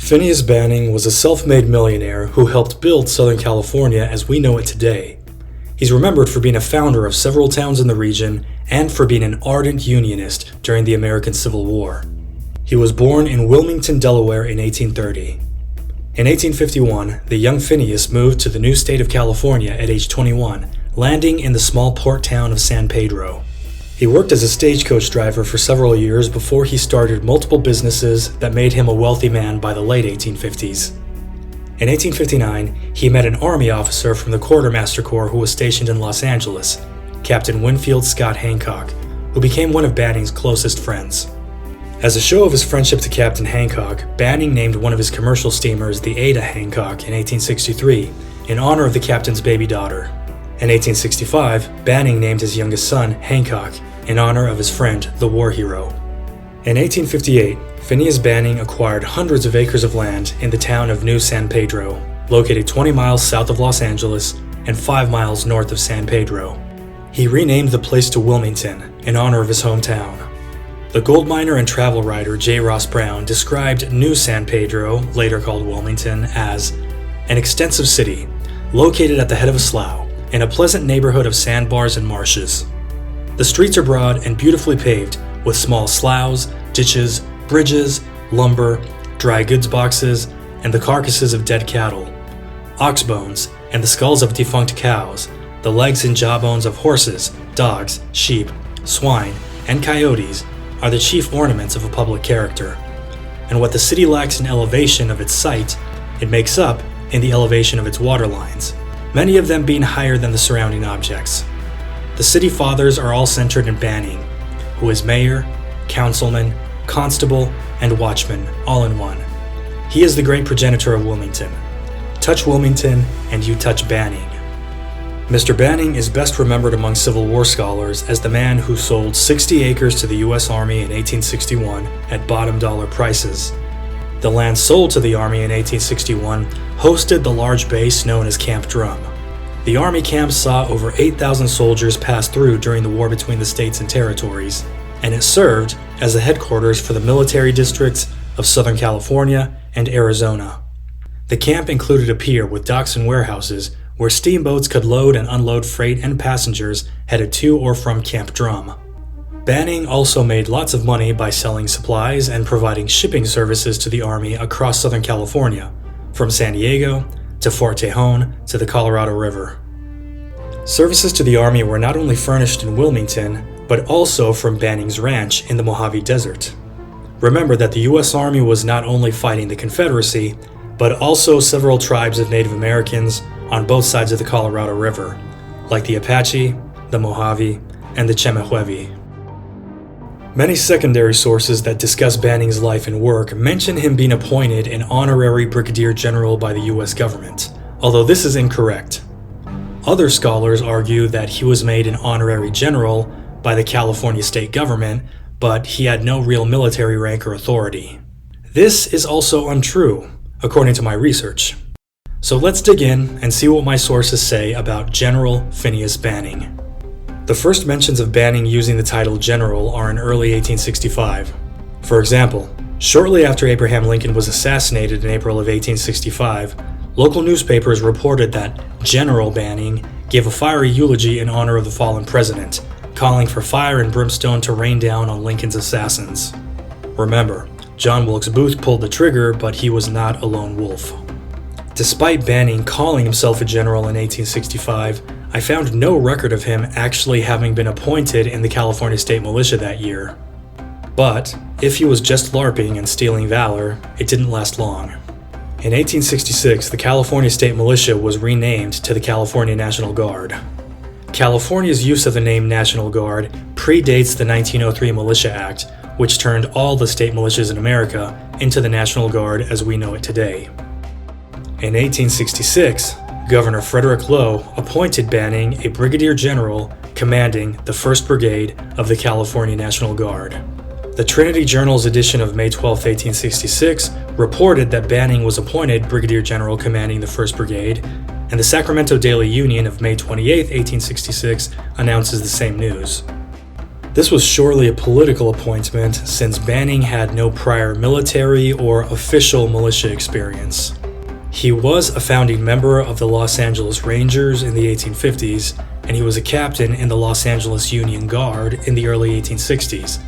Phineas Banning was a self-made millionaire who helped build Southern California as we know it today. He's remembered for being a founder of several towns in the region and for being an ardent Unionist during the American Civil War. He was born in Wilmington, Delaware in 1830. In 1851, the young Phineas moved to the new state of California at age 21, landing in the small port town of San Pedro. He worked as a stagecoach driver for several years before he started multiple businesses that made him a wealthy man by the late 1850s. In 1859, he met an Army officer from the Quartermaster Corps who was stationed in Los Angeles, Captain Winfield Scott Hancock, who became one of Banning's closest friends. As a show of his friendship to Captain Hancock, Banning named one of his commercial steamers the Ada Hancock in 1863 in honor of the captain's baby daughter. In 1865, Banning named his youngest son Hancock in honor of his friend, the war hero. In 1858, Phineas Banning acquired hundreds of acres of land in the town of New San Pedro, located 20 miles south of Los Angeles and 5 miles north of San Pedro. He renamed the place to Wilmington in honor of his hometown. The gold miner and travel writer J. Ross Brown described New San Pedro, later called Wilmington, as an extensive city located at the head of a slough in a pleasant neighborhood of sandbars and marshes. The streets are broad and beautifully paved with small sloughs, ditches, bridges, lumber, dry goods boxes, and the carcasses of dead cattle, ox bones, and the skulls of defunct cows, the legs and jawbones of horses, dogs, sheep, swine, and coyotes are the chief ornaments of a public character. And what the city lacks in elevation of its site, it makes up in the elevation of its water lines, many of them being higher than the surrounding objects. The city fathers are all centered in Banning, who is mayor, councilman, constable, and watchman, all in one. He is the great progenitor of Wilmington. Touch Wilmington, and you touch Banning. Mr. Banning is best remembered among Civil War scholars as the man who sold 60 acres to the U.S. Army in 1861 at bottom dollar prices. The land sold to the Army in 1861 hosted the large base known as Camp Drum. The Army camp saw over 8,000 soldiers pass through during the war between the states and territories, and it served as the headquarters for the military districts of Southern California and Arizona. The camp included a pier with docks and warehouses where steamboats could load and unload freight and passengers headed to or from Camp Drum. Banning also made lots of money by selling supplies and providing shipping services to the Army across Southern California, from San Diego to Fort Tejon to the Colorado River. Services to the Army were not only furnished in Wilmington, but also from Banning's ranch in the Mojave Desert. Remember that the U.S. Army was not only fighting the Confederacy, but also several tribes of Native Americans on both sides of the Colorado River, like the Apache, the Mojave, and the Chemehuevi. Many secondary sources that discuss Banning's life and work mention him being appointed an honorary brigadier general by the U.S. government, although this is incorrect. Other scholars argue that he was made an honorary general by the California state government, but he had no real military rank or authority. This is also untrue, according to my research. So let's dig in and see what my sources say about General Phineas Banning. The first mentions of Banning using the title general are in early 1865. For example, shortly after Abraham Lincoln was assassinated in April of 1865, local newspapers reported that General Banning gave a fiery eulogy in honor of the fallen president, calling for fire and brimstone to rain down on Lincoln's assassins. Remember, John Wilkes Booth pulled the trigger, but he was not a lone wolf. Despite Banning calling himself a general in 1865, I found no record of him actually having been appointed in the California State Militia that year. But if he was just LARPing and stealing valor, it didn't last long. In 1866, the California State Militia was renamed to the California National Guard. California's use of the name National Guard predates the 1903 Militia Act, which turned all the state militias in America into the National Guard as we know it today. In 1866, Governor Frederick Lowe appointed Banning a brigadier general commanding the 1st Brigade of the California National Guard. The Trinity Journal's edition of May 12, 1866 reported that Banning was appointed brigadier general commanding the 1st Brigade, and the Sacramento Daily Union of May 28, 1866 announces the same news. This was surely a political appointment since Banning had no prior military or official militia experience. He was a founding member of the Los Angeles Rangers in the 1850s, and he was a captain in the Los Angeles Union Guard in the early 1860s.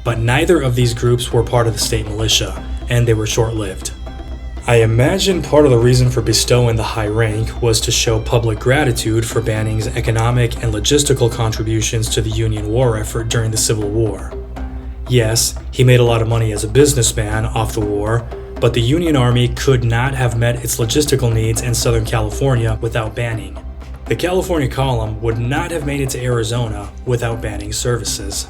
But neither of these groups were part of the state militia, and they were short-lived. I imagine part of the reason for bestowing the high rank was to show public gratitude for Banning's economic and logistical contributions to the Union war effort during the Civil War. Yes, he made a lot of money as a businessman off the war, but the Union Army could not have met its logistical needs in Southern California without Banning. The California Column would not have made it to Arizona without Banning's services.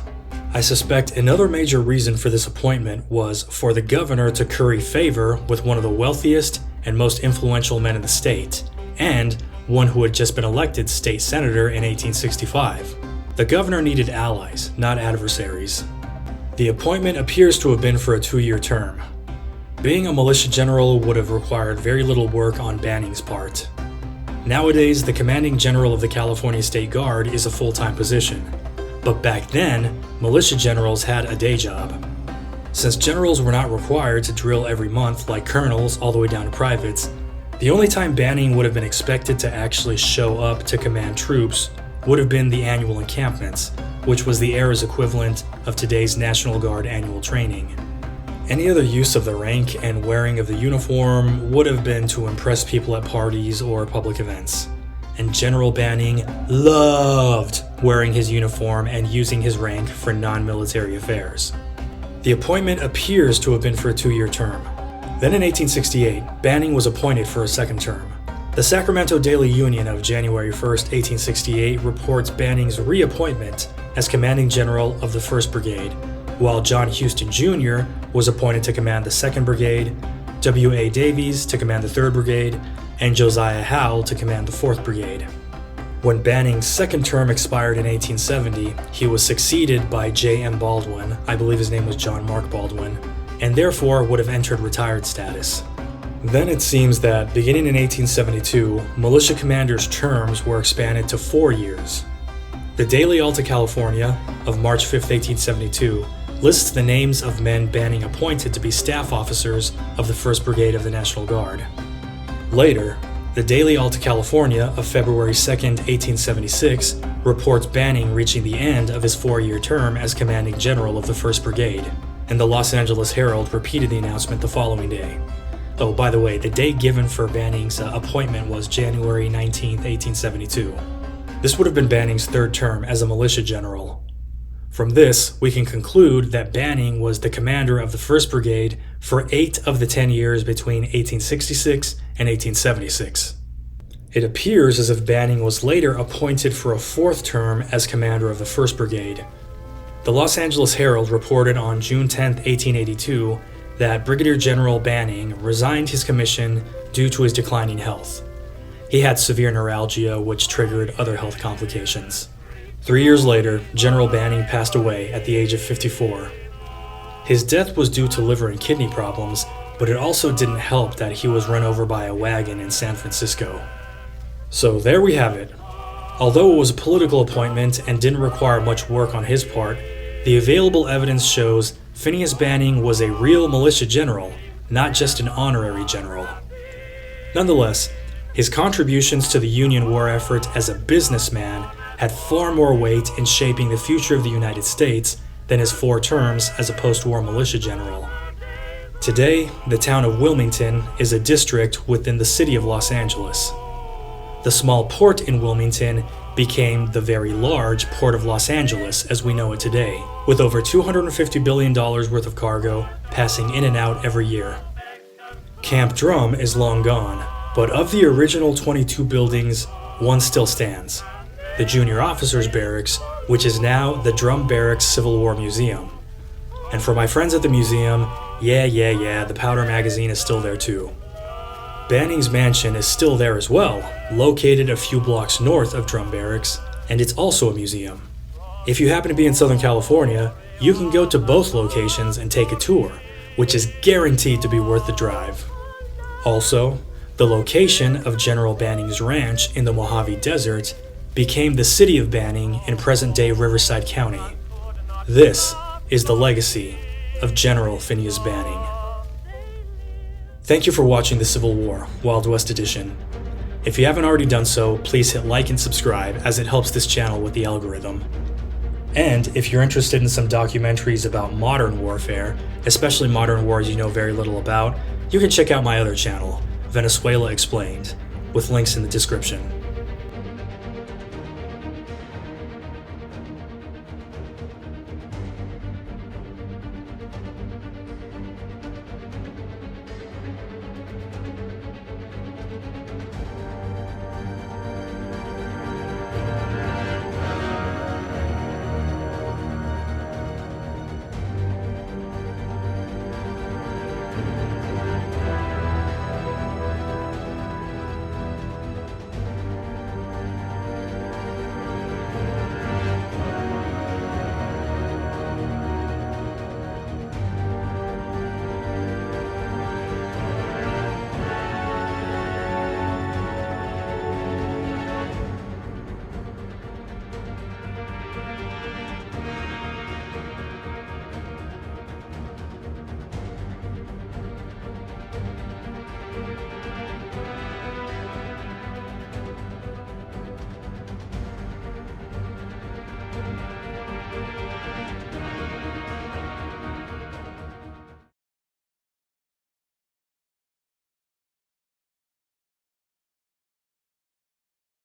I suspect another major reason for this appointment was for the governor to curry favor with one of the wealthiest and most influential men in the state, and one who had just been elected state senator in 1865. The governor needed allies, not adversaries. The appointment appears to have been for a 2-year term. Being a militia general would have required very little work on Banning's part. Nowadays, the commanding general of the California State Guard is a full-time position. But back then, militia generals had a day job. Since generals were not required to drill every month like colonels all the way down to privates, the only time Banning would have been expected to actually show up to command troops would have been the annual encampments, which was the era's equivalent of today's National Guard annual training. Any other use of the rank and wearing of the uniform would have been to impress people at parties or public events. And General Banning loved wearing his uniform and using his rank for non-military affairs. The appointment appears to have been for a 2-year term. Then in 1868, Banning was appointed for a second term. The Sacramento Daily Union of January 1, 1868 reports Banning's reappointment as commanding general of the 1st Brigade, while John Houston Jr. was appointed to command the 2nd Brigade, W.A. Davies to command the 3rd Brigade, and Josiah Howe to command the 4th Brigade. When Banning's second term expired in 1870, he was succeeded by J.M. Baldwin, I believe his name was John Mark Baldwin, and therefore would have entered retired status. Then it seems that beginning in 1872, militia commanders' terms were expanded to 4 years. The Daily Alta California of March 5, 1872, lists the names of men Banning appointed to be staff officers of the 1st Brigade of the National Guard. Later, the Daily Alta California of February 2, 1876, reports Banning reaching the end of his 4-year term as commanding general of the 1st Brigade, and the Los Angeles Herald repeated the announcement the following day. Oh, by the way, the date given for Banning's appointment was January 19, 1872. This would have been Banning's 3rd term as a militia general. From this, we can conclude that Banning was the commander of the 1st Brigade for 8 of the 10 years between 1866 and 1876. It appears as if Banning was later appointed for a 4th term as commander of the 1st Brigade. The Los Angeles Herald reported on June 10, 1882, that Brigadier General Banning resigned his commission due to his declining health. He had severe neuralgia, which triggered other health complications. 3 years later, General Banning passed away at the age of 54. His death was due to liver and kidney problems, but it also didn't help that he was run over by a wagon in San Francisco. So there we have it. Although it was a political appointment and didn't require much work on his part, the available evidence shows Phineas Banning was a real militia general, not just an honorary general. Nonetheless, his contributions to the Union war effort as a businessman had far more weight in shaping the future of the United States than his 4 terms as a post-war militia general. Today, the town of Wilmington is a district within the city of Los Angeles. The small port in Wilmington became the very large Port of Los Angeles as we know it today, with over $250 billion worth of cargo passing in and out every year. Camp Drum is long gone, but of the original 22 buildings, one still stands. The Junior Officers Barracks, which is now the Drum Barracks Civil War Museum. And for my friends at the museum, yeah, the powder magazine is still there too. Banning's mansion is still there as well, located a few blocks north of Drum Barracks, and it's also a museum. If you happen to be in Southern California, you can go to both locations and take a tour, which is guaranteed to be worth the drive. Also, the location of General Banning's ranch in the Mojave Desert became the city of Banning in present-day Riverside County. This is the legacy of General Phineas Banning. Thank you for watching the Civil War, Wild West Edition. If you haven't already done so, please hit like and subscribe as it helps this channel with the algorithm. And if you're interested in some documentaries about modern warfare, especially modern wars you know very little about, you can check out my other channel, Venezuela Explained, with links in the description.